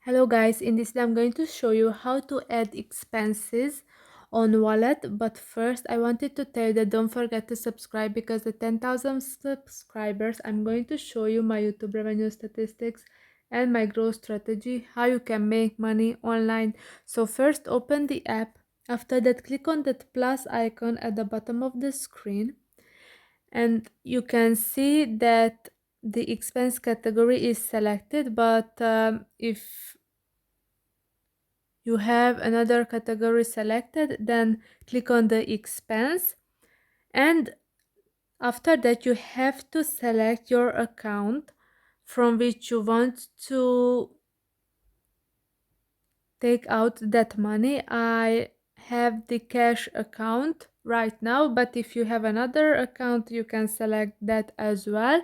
Hello guys, in this video I'm going to show you how to add expenses on wallet, but first I wanted to tell you that don't forget to subscribe because at 10,000 subscribers I'm going to show you my YouTube revenue statistics and my growth strategy, how you can make money online. So first open the app, after that click on that plus icon at the bottom of the screen and you can see that the expense category is selected, but if you have another category selected, then click on the expense, and after that you have to select your account from which you want to take out that money. I have the cash account right now, but if you have another account you can select that as well.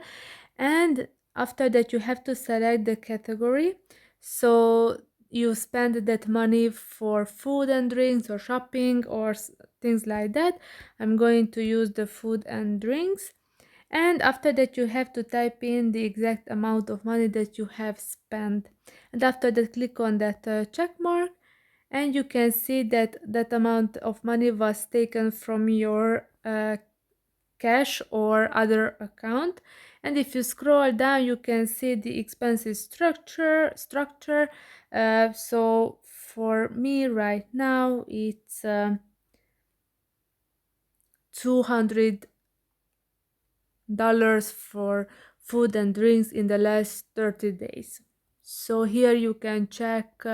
And after that you have to select the category, so you spend that money for food and drinks or shopping or things like that. I'm going to use the food and drinks, and after that you have to type in the exact amount of money that you have spent, and after that click on that check mark, and you can see that that amount of money was taken from your cash or other account. And if you scroll down you can see the expenses structure. So for me right now it's $200 for food and drinks in the last 30 days. So here you can check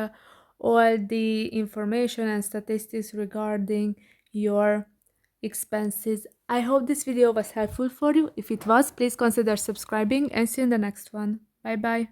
all the information and statistics regarding your expenses. I hope this video was helpful for you. If it was, please consider subscribing and see you in the next one. Bye bye.